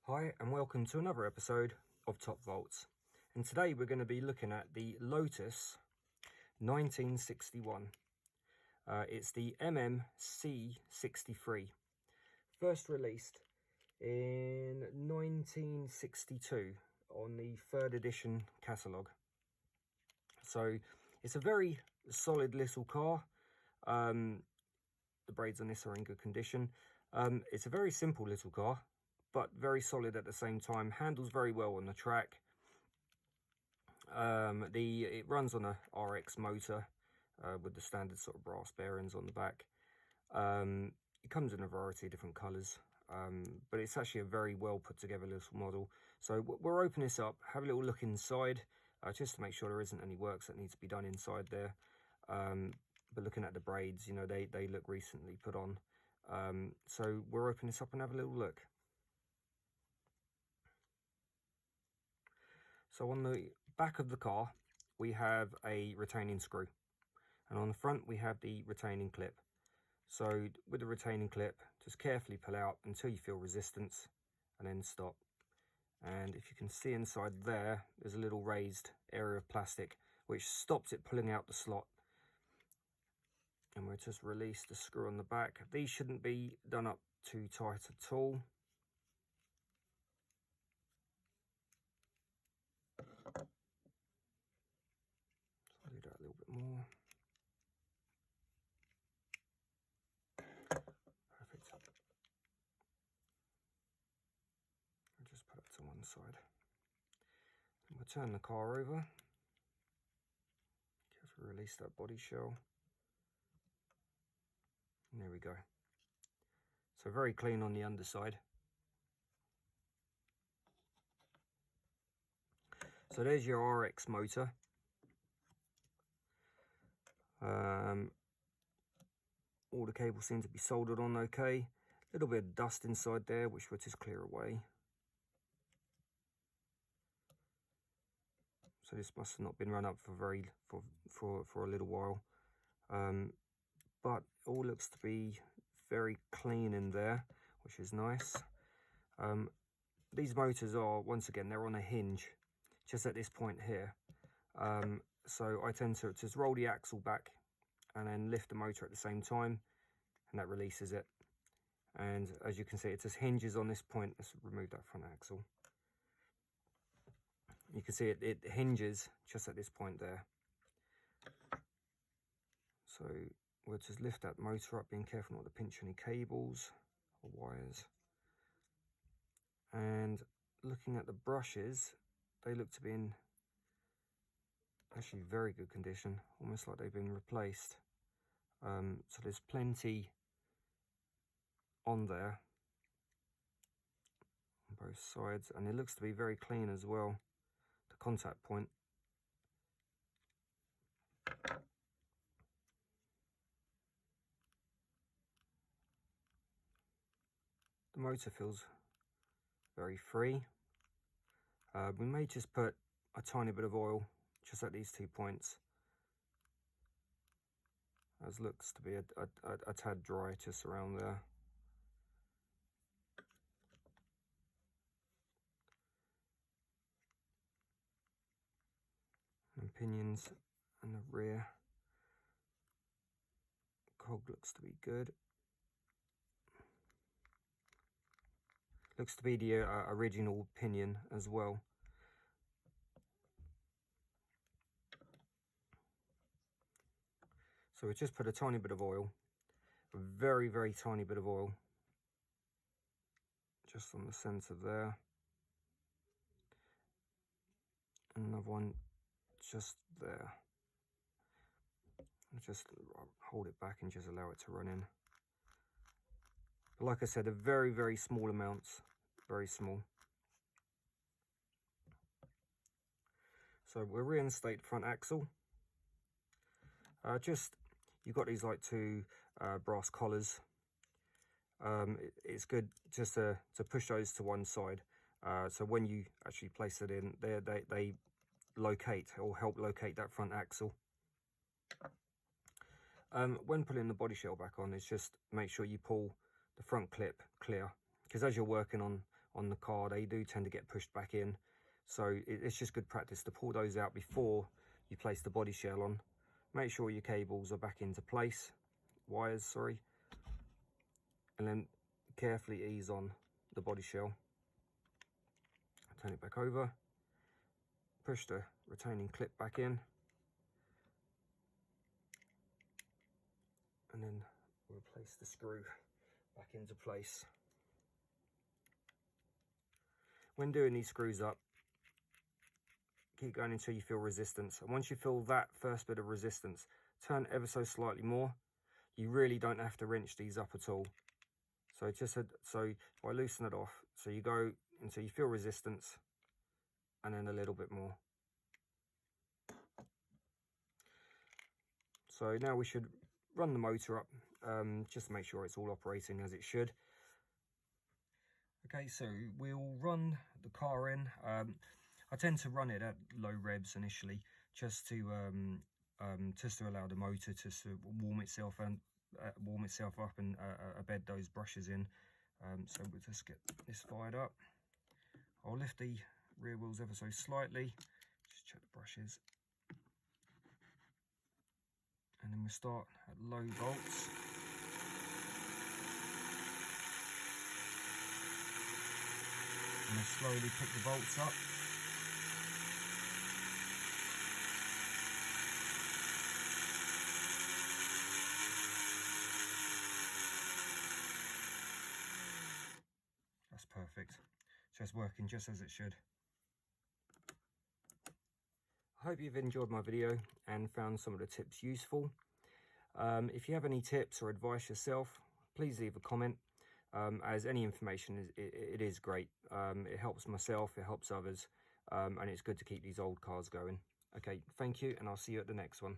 Hi and welcome to another episode of Top Volts, and today we're going to be looking at the Lotus 1961. It's the C63, first released in 1962 on the 3rd edition catalogue. So it's a very solid little car. The braids on this are in good condition. It's a very simple little car, but very solid at the same time. Handles very well on the track. It runs on a RX motor with the standard sort of brass bearings on the back. It comes in a variety of different colours, but it's actually a very well put together little model. So we'll open this up, have a little look inside, just to make sure there isn't any works that needs to be done inside there. But looking at the braids, you know, they look recently put on. So we'll open this up and have a little look. So on the back of the car, we have a retaining screw, and on the front we have the retaining clip. So with the retaining clip, just carefully pull out until you feel resistance and then stop. And if you can see inside there, there's a little raised area of plastic which stops it pulling out the slot. And we'll just release the screw on the back. These shouldn't be done up too tight at all. So I'll do that a little bit more. Perfect. I'll just put it to one side. And we'll turn the car over. Carefully release that body shell. And there we go. So very clean on the underside. So there's your RX motor. All the cables seem to be soldered on okay. A little bit of dust inside there, which we'll just clear away. So this must have not been run up for a little while. But it all looks to be very clean in there, which is nice. These motors are, once again, they're on a hinge, just at this point here. So I tend to just roll the axle back and then lift the motor at the same time, and that releases it. And as you can see, it just hinges on this point. Let's remove that front axle. You can see it hinges just at this point there. So we'll just lift that motor up, being careful not to pinch any cables or wires. And looking at the brushes, they look to be in actually very good condition, almost like they've been replaced. So there's plenty on there on both sides, and it looks to be very clean as well. The contact point. The motor feels very free. We may just put a tiny bit of oil just at these 2 points, as looks to be a tad dry just around there. And pinions and the rear cog looks to be good. Looks to be the original pinion as well. So we just put a tiny bit of oil, a very, very tiny bit of oil, just on the centre there. Another one just there. I'll just hold it back and just allow it to run in. But like I said, they're very, very small amounts, very small. So we'll reinstate front axle. You've got these like two brass collars. It's good just to push those to one side. So when you actually place it in, they locate or help locate that front axle. When pulling the body shell back on, it's just make sure you pull the front clip clear, because as you're working on on the car, they do tend to get pushed back in. So it's just good practice to pull those out before you place the body shell on. Make sure your cables are back into place, wires, sorry, and then carefully ease on the body shell. Turn it back over, push the retaining clip back in, and then we'll place the screw back into place. When doing these screws up, keep going until you feel resistance, and once you feel that first bit of resistance, turn ever so slightly more. You really don't have to wrench these up at all. So so if I loosen it off, so you go until you feel resistance, and then a little bit more. So now we should run the motor up, just to make sure it's all operating as it should. Okay, so we'll run the car in. I tend to run it at low revs initially, just to allow the motor to warm itself up and embed those brushes in. So we'll just get this fired up. I'll lift the rear wheels ever so slightly, just check the brushes, and then we'll start at low volts. And then slowly pick the volts up. That's perfect. So it's working just as it should. I hope you've enjoyed my video and found some of the tips useful. If you have any tips or advice yourself, please leave a comment. As any information, it is great. It helps myself, it helps others, and it's good to keep these old cars going. Okay, thank you, and I'll see you at the next one.